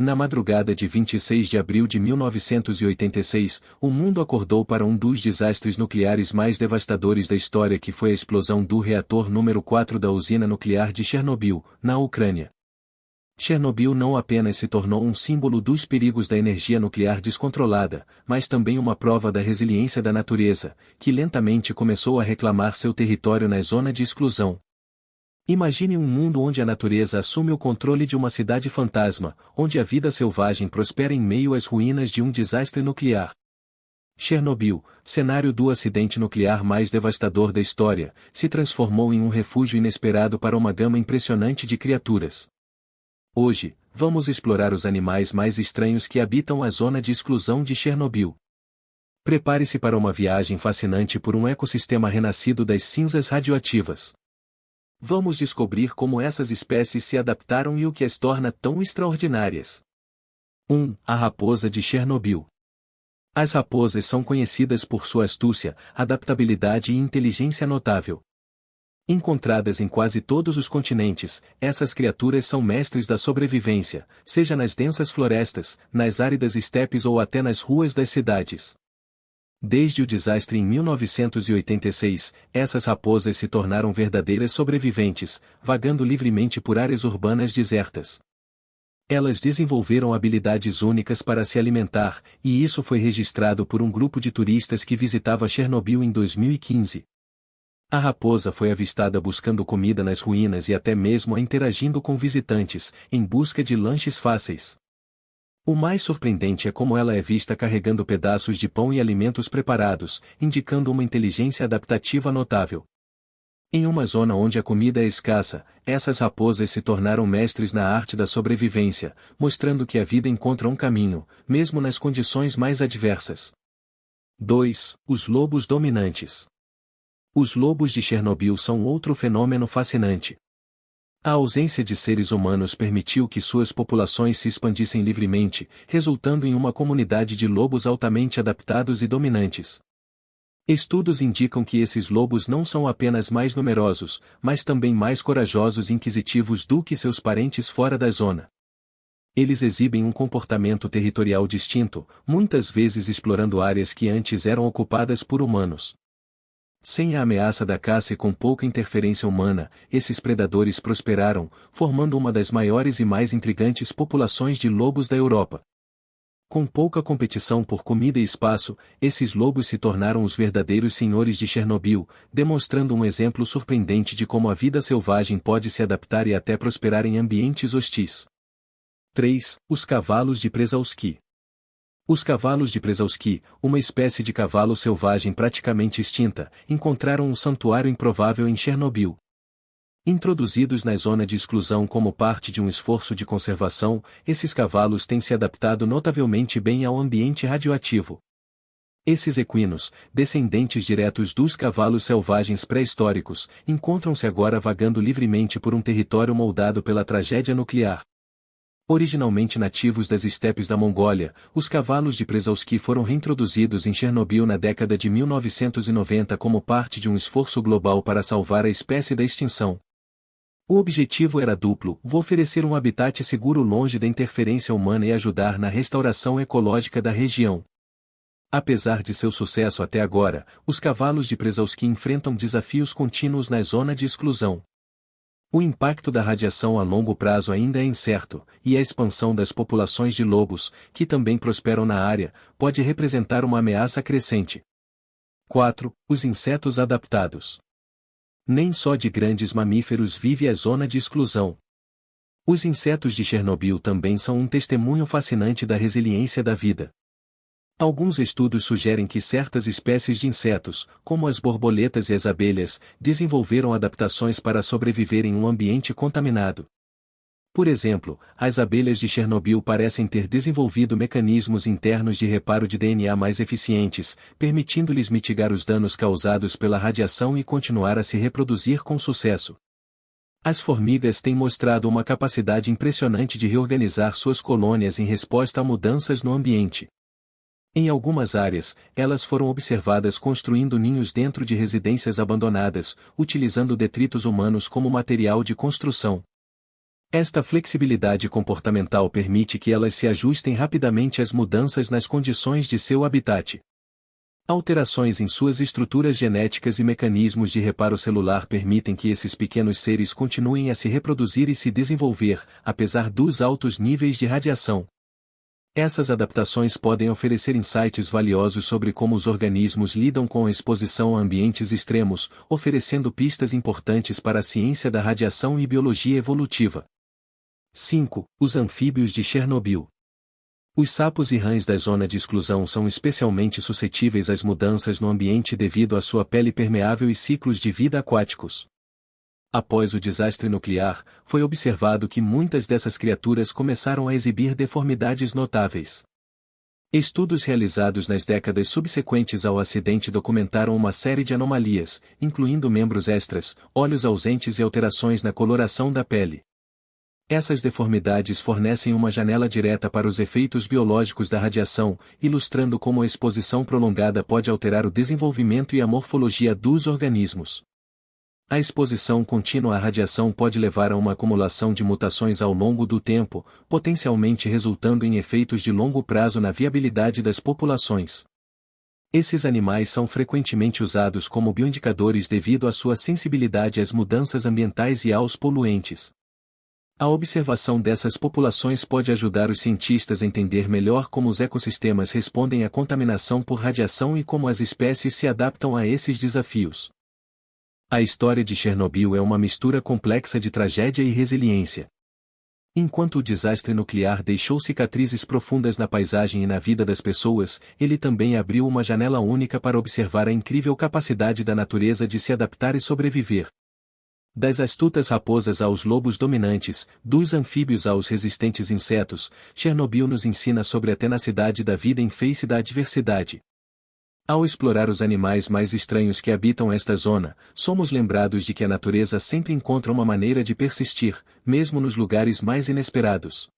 Na madrugada de 26 de abril de 1986, o mundo acordou para um dos desastres nucleares mais devastadores da história, que foi a explosão do reator número 4 da usina nuclear de Chernobyl, na Ucrânia. Chernobyl não apenas se tornou um símbolo dos perigos da energia nuclear descontrolada, mas também uma prova da resiliência da natureza, que lentamente começou a reclamar seu território na zona de exclusão. Imagine um mundo onde a natureza assume o controle de uma cidade fantasma, onde a vida selvagem prospera em meio às ruínas de um desastre nuclear. Chernobyl, cenário do acidente nuclear mais devastador da história, se transformou em um refúgio inesperado para uma gama impressionante de criaturas. Hoje, vamos explorar os animais mais estranhos que habitam a zona de exclusão de Chernobyl. Prepare-se para uma viagem fascinante por um ecossistema renascido das cinzas radioativas. Vamos descobrir como essas espécies se adaptaram e o que as torna tão extraordinárias. 1. A raposa de Chernobyl. As raposas são conhecidas por sua astúcia, adaptabilidade e inteligência notável. Encontradas em quase todos os continentes, essas criaturas são mestres da sobrevivência, seja nas densas florestas, nas áridas estepes ou até nas ruas das cidades. Desde o desastre em 1986, essas raposas se tornaram verdadeiras sobreviventes, vagando livremente por áreas urbanas desertas. Elas desenvolveram habilidades únicas para se alimentar, e isso foi registrado por um grupo de turistas que visitava Chernobyl em 2015. A raposa foi avistada buscando comida nas ruínas e até mesmo interagindo com visitantes, em busca de lanches fáceis. O mais surpreendente é como ela é vista carregando pedaços de pão e alimentos preparados, indicando uma inteligência adaptativa notável. Em uma zona onde a comida é escassa, essas raposas se tornaram mestres na arte da sobrevivência, mostrando que a vida encontra um caminho, mesmo nas condições mais adversas. 2. Os lobos dominantes. Os lobos de Chernobyl são outro fenômeno fascinante. A ausência de seres humanos permitiu que suas populações se expandissem livremente, resultando em uma comunidade de lobos altamente adaptados e dominantes. Estudos indicam que esses lobos não são apenas mais numerosos, mas também mais corajosos e inquisitivos do que seus parentes fora da zona. Eles exibem um comportamento territorial distinto, muitas vezes explorando áreas que antes eram ocupadas por humanos. Sem a ameaça da caça e com pouca interferência humana, esses predadores prosperaram, formando uma das maiores e mais intrigantes populações de lobos da Europa. Com pouca competição por comida e espaço, esses lobos se tornaram os verdadeiros senhores de Chernobyl, demonstrando um exemplo surpreendente de como a vida selvagem pode se adaptar e até prosperar em ambientes hostis. 3. Os cavalos de Przewalski. Os cavalos de Przewalski, uma espécie de cavalo selvagem praticamente extinta, encontraram um santuário improvável em Chernobyl. Introduzidos na zona de exclusão como parte de um esforço de conservação, esses cavalos têm se adaptado notavelmente bem ao ambiente radioativo. Esses equinos, descendentes diretos dos cavalos selvagens pré-históricos, encontram-se agora vagando livremente por um território moldado pela tragédia nuclear. Originalmente nativos das estepes da Mongólia, os cavalos de Przewalski foram reintroduzidos em Chernobyl na década de 1990 como parte de um esforço global para salvar a espécie da extinção. O objetivo era duplo: oferecer um habitat seguro longe da interferência humana e ajudar na restauração ecológica da região. Apesar de seu sucesso até agora, os cavalos de Przewalski enfrentam desafios contínuos na zona de exclusão. O impacto da radiação a longo prazo ainda é incerto, e a expansão das populações de lobos, que também prosperam na área, pode representar uma ameaça crescente. 4. Os insetos adaptados. Nem só de grandes mamíferos vive a zona de exclusão. Os insetos de Chernobyl também são um testemunho fascinante da resiliência da vida. Alguns estudos sugerem que certas espécies de insetos, como as borboletas e as abelhas, desenvolveram adaptações para sobreviver em um ambiente contaminado. Por exemplo, as abelhas de Chernobyl parecem ter desenvolvido mecanismos internos de reparo de DNA mais eficientes, permitindo-lhes mitigar os danos causados pela radiação e continuar a se reproduzir com sucesso. As formigas têm mostrado uma capacidade impressionante de reorganizar suas colônias em resposta a mudanças no ambiente. Em algumas áreas, elas foram observadas construindo ninhos dentro de residências abandonadas, utilizando detritos humanos como material de construção. Esta flexibilidade comportamental permite que elas se ajustem rapidamente às mudanças nas condições de seu habitat. Alterações em suas estruturas genéticas e mecanismos de reparo celular permitem que esses pequenos seres continuem a se reproduzir e se desenvolver, apesar dos altos níveis de radiação. Essas adaptações podem oferecer insights valiosos sobre como os organismos lidam com a exposição a ambientes extremos, oferecendo pistas importantes para a ciência da radiação e biologia evolutiva. 5. Os anfíbios de Chernobyl. Os sapos e rãs da zona de exclusão são especialmente suscetíveis às mudanças no ambiente devido à sua pele permeável e ciclos de vida aquáticos. Após o desastre nuclear, foi observado que muitas dessas criaturas começaram a exibir deformidades notáveis. Estudos realizados nas décadas subsequentes ao acidente documentaram uma série de anomalias, incluindo membros extras, olhos ausentes e alterações na coloração da pele. Essas deformidades fornecem uma janela direta para os efeitos biológicos da radiação, ilustrando como a exposição prolongada pode alterar o desenvolvimento e a morfologia dos organismos. A exposição contínua à radiação pode levar a uma acumulação de mutações ao longo do tempo, potencialmente resultando em efeitos de longo prazo na viabilidade das populações. Esses animais são frequentemente usados como bioindicadores devido à sua sensibilidade às mudanças ambientais e aos poluentes. A observação dessas populações pode ajudar os cientistas a entender melhor como os ecossistemas respondem à contaminação por radiação e como as espécies se adaptam a esses desafios. A história de Chernobyl é uma mistura complexa de tragédia e resiliência. Enquanto o desastre nuclear deixou cicatrizes profundas na paisagem e na vida das pessoas, ele também abriu uma janela única para observar a incrível capacidade da natureza de se adaptar e sobreviver. Das astutas raposas aos lobos dominantes, dos anfíbios aos resistentes insetos, Chernobyl nos ensina sobre a tenacidade da vida em face da adversidade. Ao explorar os animais mais estranhos que habitam esta zona, somos lembrados de que a natureza sempre encontra uma maneira de persistir, mesmo nos lugares mais inesperados.